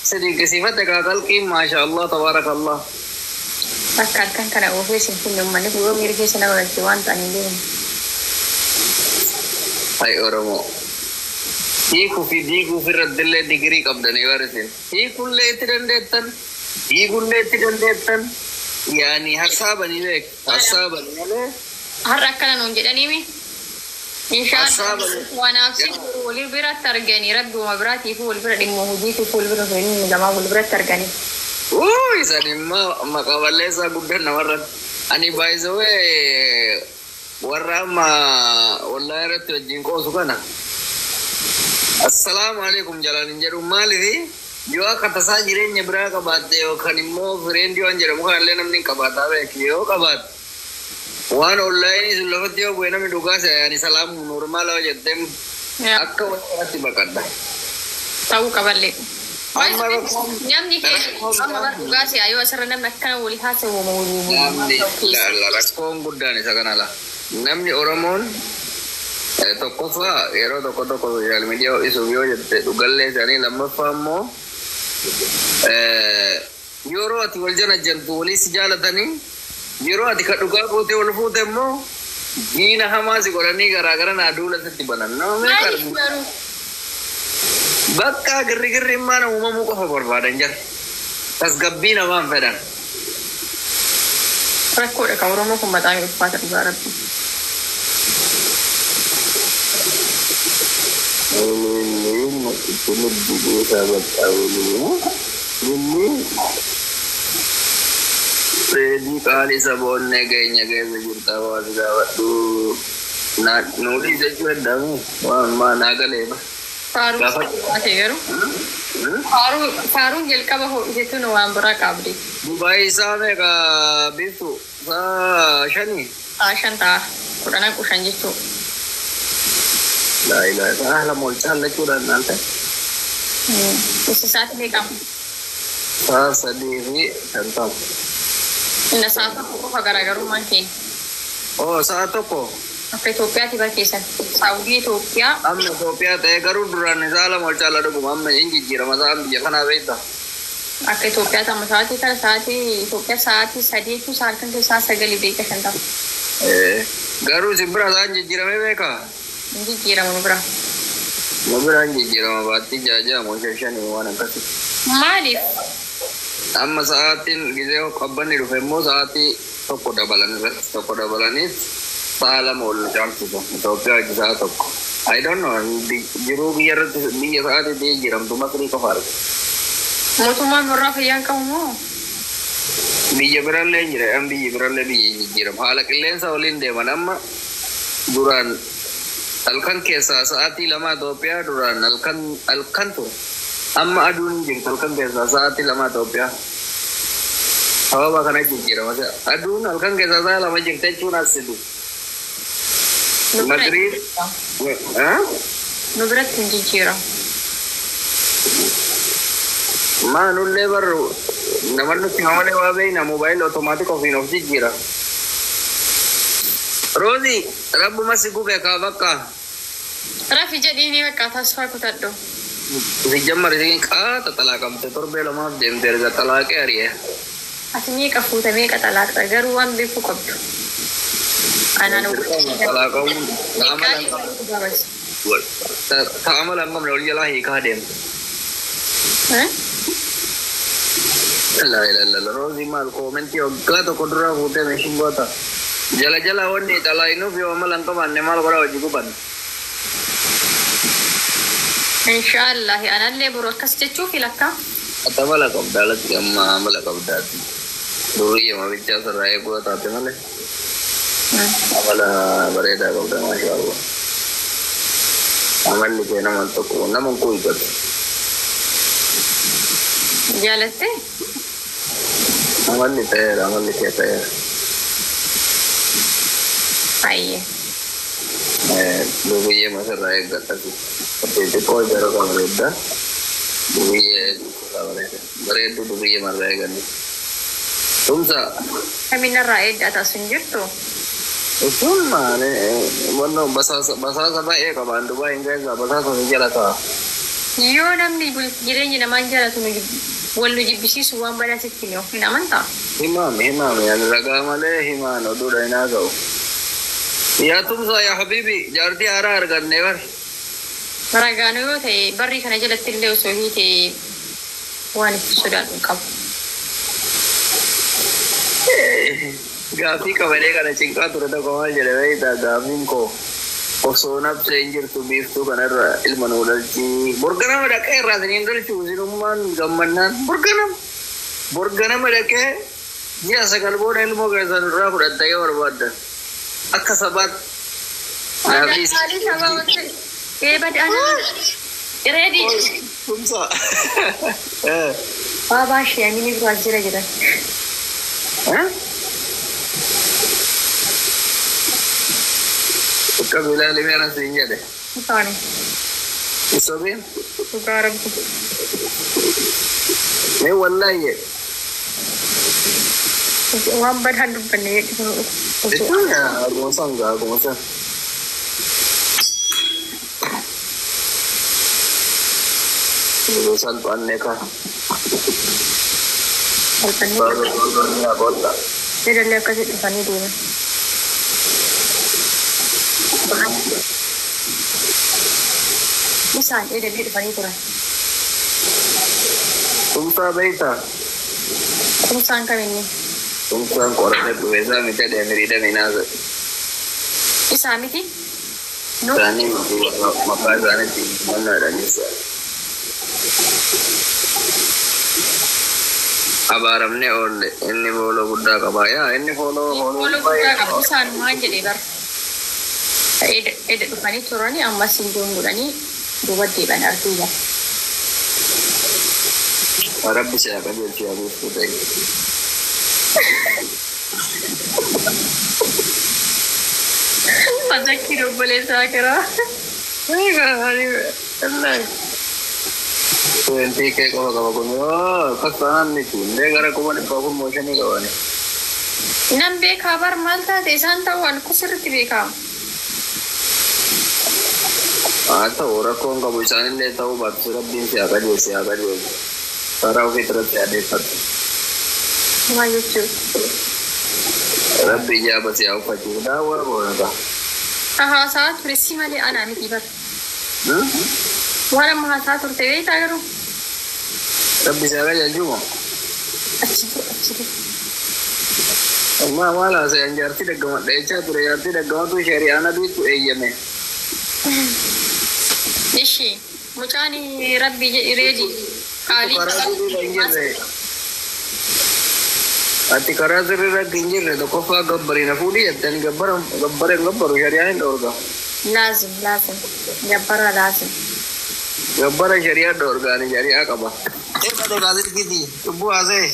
Sedikit sifat ya kakak Kim, masya Allah, tabarakallah. Bakkan kana ofis pun yang mana gua mirip sana orang cuan tan ini. Hai Oromo. Di kufir dille degree kabdani warisin. Kulle itirandetan. Kulle itirandetan. Yani hasaban ilek. Hasaban ilek. Harra kana non jedani mi. Insyaallah wa nafsi wal birat targani raddu mabrati fu wal birat muhuditi fu wal birat ini jama wal birat targani. Isa nimma makabalesa guddan namarran. Ani by the way warra ma wallahi ratu jinko sukana. Assalamualaikum jalanin jedhu maalifi yoo akka tasaa jireenya biraa qabaatte yookaan immoo fireendi waan jedhamu kanallee namni qabaataa beeki yoo qabaat waan onlaayinii sun lafatti yoo bu'e namni dhugaas yaani salaamu normaala yoo jettem akka wanti baqadha. Ta'uu qaballee. Namni amma dhugaas yoo asirra namni akkana walii haasa'u namni rakkoon guddaan isa kanala namni Oromoon tokkoffaa yeroo tokko social media isuuf yoo jette dhugallee isaanii lammaffaa immoo yeroo ati wal janajjantu waliis jaalatanii yeroo ati ka dhugaa gootee wal fuute immoo diina hamaa si godhanii garaagara naa duula sitti banan bakka girri maana uumamuu qofa barbaadan jira tasgabbii namaan fedhan rakkoodha ka Oromoo kun maxaan ulfaata dhugaa rabbi. Ini buku sahabat tahun ini Freddy kali sabonnya kayaknya kayak berjurtawa sahabat tuh nulis aja damu mana kali ya Faru jel ka baho itu no ambra kabdi Dubai sabe ka bisu sa shani shanta kudana kusan jitu La ilaha illallah molchan la churan nante. Usi saat ni kam. Sadiri tantam. Ina saat ko gara-gara mungkin. Oh, saat ko. Apa Ethiopia tiba kesan. Saudi Ethiopia. Amma Ethiopia te garu duran sala molchan la dugu amma inji jira masam biya kana beita. Apa Ethiopia sama saati kan saati Ethiopia saati sadi itu saat kan ke saat sagali beka santam. Garu sibra sanji jira mebeka. Ini kira mau berapa? Mau berapa jira mau bati jaja mau session mau anak kasih. Malif. Amma saatin gitu kapan itu famous saati toko dabalan itu salam ul jangan Ethiopia itu saat toko. I don't know di juru biar saat itu jiram tuh makri kafar. Mau cuma berapa yang kamu? Biya beralle jira, biya beralle biya jiram. Halak lensa olin deh mana amma duran Alkan kesa saati lama Ethiopia duran alkan tu amma adun jeng alkan kesa saati lama Ethiopia hawa bakana jira masa adun alkan kesa saati lama jeng tencu nasidu Madrid Nubrat tinggi jira ma nulle baru namar nu tingamane wabe na mobile automatic of jira Rozi, Rabbu masih gue kayak bakka. Rafi jadi ini mereka atas aku tado. Sejamar sih tatala kam tetor bela maaf jam terga talak hari ya. Asini kafu temi kata lak tagaruan bifu kabdu. Anak talak kamu tamal angkam lalu jalah ikadem. La Rozi mal komenti ogga to kodra hute mesin bota. Jala-jala wani tala inu vio malang kaman ne mal bara wajibu ban. Insyaallah ana le broadcast cecu filaka. Ata mala kam dalat gamma mala kam dati. Dulu ya ma bicara sarai ko ta te male. Mala bareda ko da masyaallah. Amal ni kena man to ko namon ko ikat. Jalate? Amal ni te. Ay. Dulu ya masa raya kata sih. Tapi itu kau jarak kamu beda. Dulu ya bereda dulu ya masa raya kan. Tumsa. Kami narai di atas sunjur tuh. Itu mana? Mana bahasa apa ya kapan Dubai enggak bahasa Indonesia lah kah? Yoo namni jireenya namaan jaalatu wal nu jibbisiisu waan badaa sitti ni of hin amantaa. Himaami yani ragaa malee himaan oduudha hin haasa'u. Yaa tumsaa yaa habiibi jaartii haaraa arganne bar. Ragaan yoo ta'e barri kana jalatti illee osoo hiite waan itti sodaatu hin qabu. Gaaffii qabalee kana cinqaa ture tokko maal jedhe beektaa gaaffiin koo osoo nabsee hin jirtu biiftuu kanarra ilma nuu dhalchii borganama dhaqee irraa siniin dhalchuu sinummaan gammannaan borganama dhaqee ji'a 9 booda ilmoo keessan irraa fudhatta yoo barbaaddan akka sabaat Ready? Tumsa. Baba shi amini ruwa jira jira. Kabila limana sinja deh. Bukan. Isobin? Bukan. Ini wallahi ya. Wambat handu panik. Itu ya, aku masa. Lulusan aneka. Baru dunia kota. Dia lihat kasih depan itu. Bisa, dia di depan itu lah. Tumsa beta. Tumsa kami ini. Tumsa korang itu biasa minta dia merida minasa. Bisa miti? No. Tani makasana di mana ada nisa. Abaram ne olle inni bolo gudda kabaya inni bolo gudda kabusan manja debar ede dufani turani amma sindung gudani duba deban artuya Arab bisa kan dia siapa itu deh Masa kira boleh sakara Allah Twenty ke kalau kamu kasanan nih tuh, deh gara kau mana kau motion nih kau nih. Nambe kabar malta desan tawan kusir tibika. Atau orang kau nggak bisa nih tahu bat surat bin siapa dia. Sarau kita ada satu. Ma YouTube. Rabbi jawab siapa pasti dah orang kau. Aha saat bersih mali anak ni tiba. Wala mahasa turte wei tagaru. Rabbi siapa janju mo? Achhi. Amma wala saya anjarti daggama decha ture yarti daggama tu syari'ana tu eyyame. Ishi mucani rabbi reji kali. Ati karazirra ginjirre to kofa gabbarina fudi dan gabbaru syari'ain dorga. Lazim. Gabbara lazim. Gabbara syariat dorga ni syari'a kaba. Pada kali gini, tubuh azai.